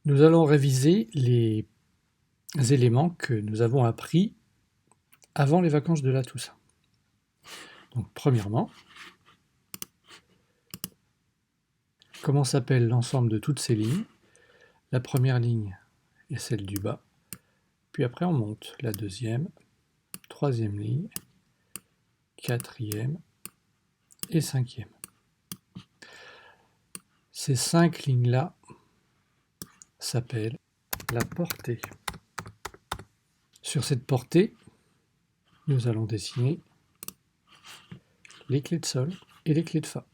Nous allons réviser les éléments que nous avons appris avant les vacances de la Toussaint. Donc, premièrement, comment s'appelle l'ensemble de toutes ces lignes? La première ligne est celle du bas, puis après on monte la deuxième, troisième ligne, quatrième et cinquième. Ces 5 lignes-là s'appellent la portée. Sur cette portée, nous allons dessiner les clés de sol et les clés de fa.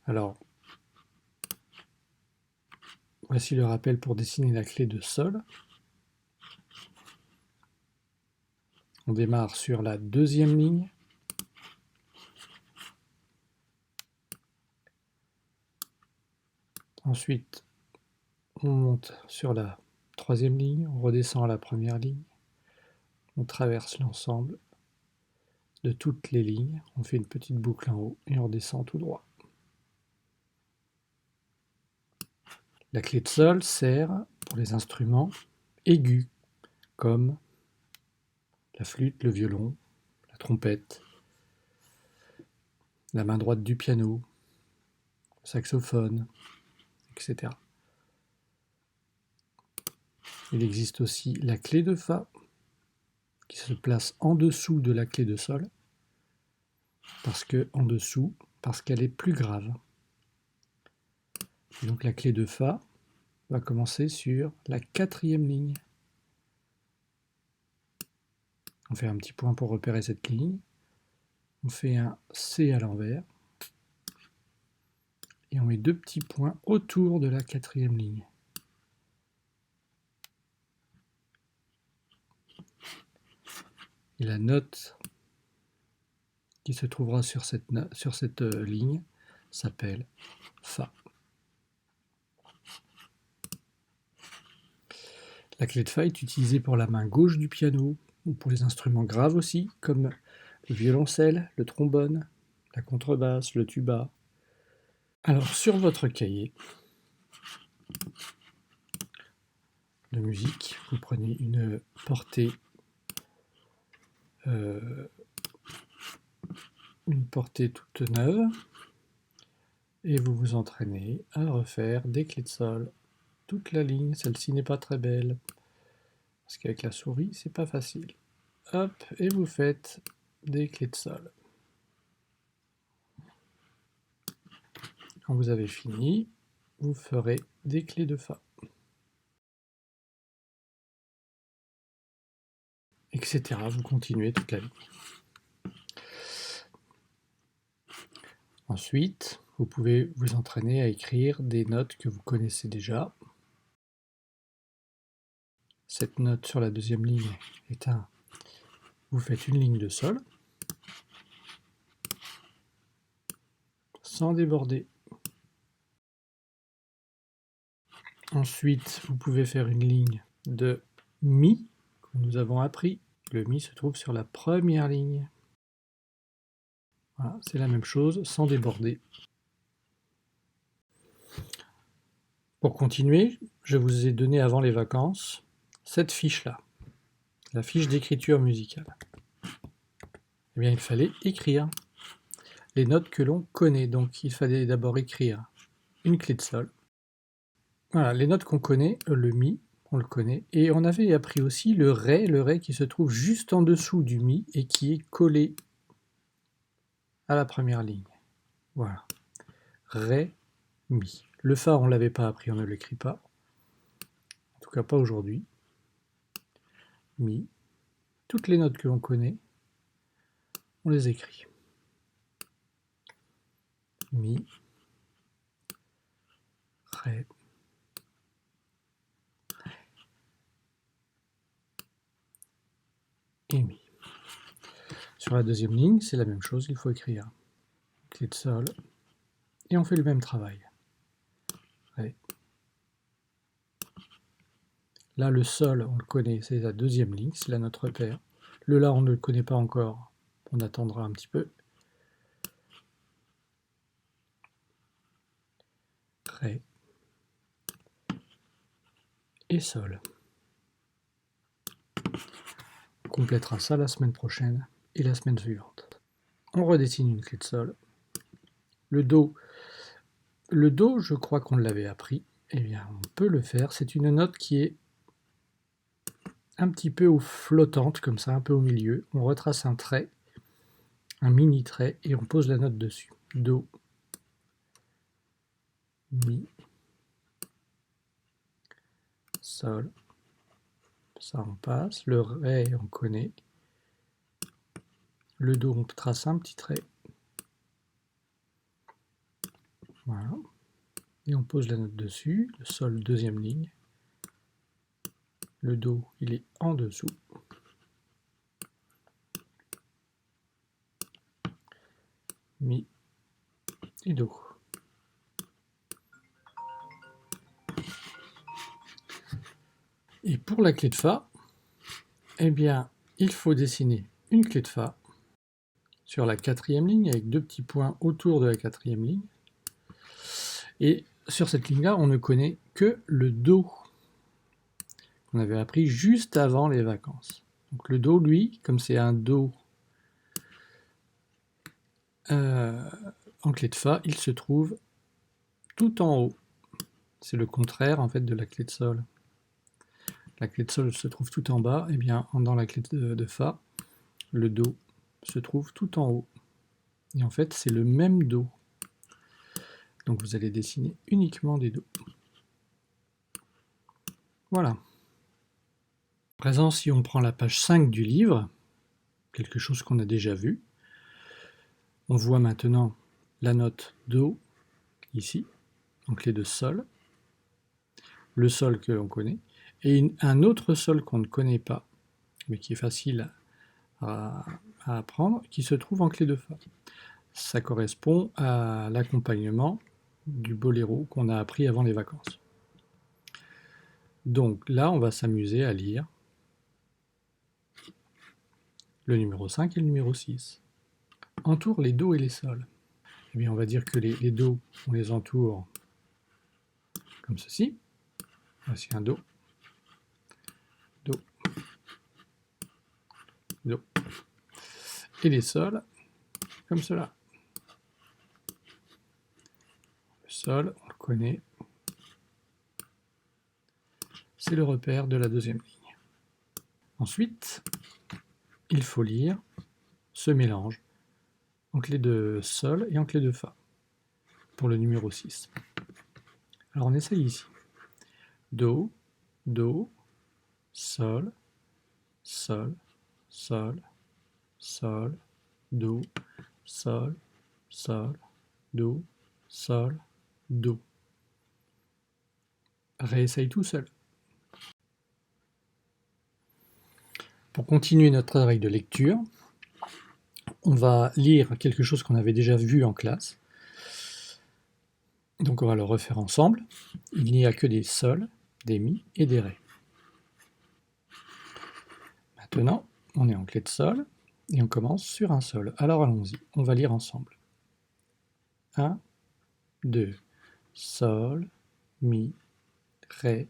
Alors, voici le rappel pour dessiner la clé de sol. On démarre sur la deuxième ligne. Ensuite, on monte sur la troisième ligne, on redescend à la première ligne, on traverse l'ensemble de toutes les lignes, on fait une petite boucle en haut et on descend tout droit. La clé de sol sert pour les instruments aigus, comme la flûte, le violon, la trompette, la main droite du piano, le saxophone, etc. Il existe aussi la clé de fa, qui se place en dessous de la clé de sol, parce qu'elle est plus grave. Et donc la clé de fa va commencer sur la quatrième ligne. On fait un petit point pour repérer cette ligne. On fait un C à l'envers. Et on met 2 petits points autour de la quatrième ligne. Et la note qui se trouvera sur cette ligne s'appelle Fa. La clé de Fa est utilisée pour la main gauche du piano, ou pour les instruments graves aussi, comme le violoncelle, le trombone, la contrebasse, le tuba. Alors sur votre cahier de musique, vous prenez une portée toute neuve et vous vous entraînez à refaire des clés de sol toute la ligne. Celle-ci n'est pas très belle parce qu'avec la souris c'est pas facile. Hop, et vous faites des clés de sol. Quand vous avez fini, vous ferez des clés de fa, etc. Vous continuez toute la ligne. Ensuite, vous pouvez vous entraîner à écrire des notes que vous connaissez déjà. Cette note sur la deuxième ligne est un... Vous faites une ligne de sol, sans déborder. Ensuite, vous pouvez faire une ligne de Mi, que nous avons appris. Le Mi se trouve sur la première ligne. Voilà, c'est la même chose, sans déborder. Pour continuer, je vous ai donné avant les vacances cette fiche-là, la fiche d'écriture musicale. Eh bien, il fallait écrire les notes que l'on connaît. Donc, il fallait d'abord écrire une clé de sol. Voilà, les notes qu'on connaît, le Mi, on le connaît. Et on avait appris aussi le Ré qui se trouve juste en dessous du Mi et qui est collé à la première ligne. Voilà. Ré, Mi. Le Fa, on ne l'avait pas appris, on ne l'écrit pas. En tout cas, pas aujourd'hui. Mi. Toutes les notes que l'on connaît, on les écrit. Mi, Ré, et Mi. Sur la deuxième ligne, c'est la même chose, il faut écrire clé de sol, et on fait le même travail. Ré. Là, le sol, on le connaît, c'est la deuxième ligne, c'est la note repère. Le La, on ne le connaît pas encore, on attendra un petit peu. Ré, et sol. On complétera ça la semaine prochaine et la semaine suivante. On redessine une clé de sol. Le Do, je crois qu'on l'avait appris. Eh bien, on peut le faire. C'est une note qui est un petit peu flottante, comme ça, un peu au milieu. On retrace un trait, un mini trait, et on pose la note dessus. Do, Mi, Sol. Ça, on passe. Le Ré, on connaît. Le Do, on trace un petit trait. Voilà. Et on pose la note dessus. Le Sol, deuxième ligne. Le Do, il est en dessous. Mi et Do. Et pour la clé de Fa, eh bien, il faut dessiner une clé de Fa sur la quatrième ligne avec deux petits points autour de la quatrième ligne. Et sur cette ligne-là, on ne connaît que le Do qu'on avait appris juste avant les vacances. Donc le Do, lui, comme c'est un Do en clé de Fa, il se trouve tout en haut. C'est le contraire en fait de la clé de Sol. La clé de Sol se trouve tout en bas, et bien dans la clé de Fa, le Do se trouve tout en haut. Et en fait, c'est le même Do. Donc vous allez dessiner uniquement des Do. Voilà. À présent, si on prend la page 5 du livre, quelque chose qu'on a déjà vu, on voit maintenant la note Do, ici, en clé de Sol, le Sol que l'on connaît, et un autre Sol qu'on ne connaît pas, mais qui est facile à apprendre, qui se trouve en clé de Fa. Ça correspond à l'accompagnement du boléro qu'on a appris avant les vacances. Donc là, on va s'amuser à lire le numéro 5 et le numéro 6. Entoure les Do et les Sols. Eh bien, on va dire que les Do, on les entoure comme ceci. Voici un Do, Do, Do. Et les Sols, comme cela. Le Sol, on le connaît. C'est le repère de la deuxième ligne. Ensuite, il faut lire ce mélange en clé de Sol et en clé de Fa pour le numéro 6. Alors on essaye ici. Do, Do, Sol, Sol, Sol, Sol, Do, Sol, Sol, Do, Sol, Do. Réessaye tout seul. Pour continuer notre travail de lecture, on va lire quelque chose qu'on avait déjà vu en classe. Donc on va le refaire ensemble. Il n'y a que des sols, des mi et des ré. Maintenant, on est en clé de sol et on commence sur un sol. Alors allons-y, on va lire ensemble. 1, 2, sol, mi, ré,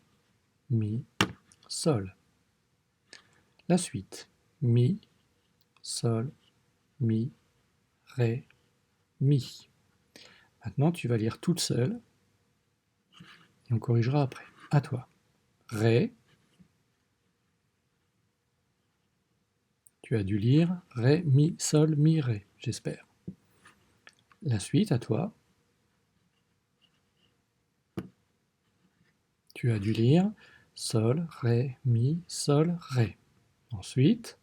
mi, sol. La suite, mi, sol, mi, ré, mi. Maintenant, tu vas lire toute seule et on corrigera après. À toi. Ré. Tu as dû lire ré, mi, sol, mi, ré, j'espère. La suite, à toi. Tu as dû lire sol, ré, mi, sol, ré. Ensuite,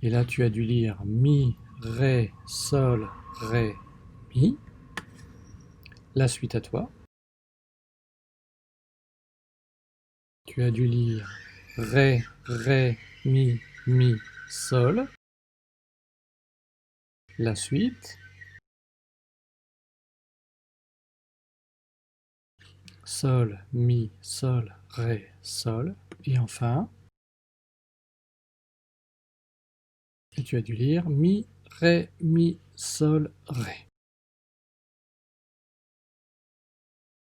et là tu as dû lire mi, ré, sol, ré, mi. La suite à toi. Tu as dû lire ré, ré, mi, mi, sol. La suite. Sol, mi, sol, ré, sol. Et enfin, et tu as dû lire mi, ré, mi, sol, ré.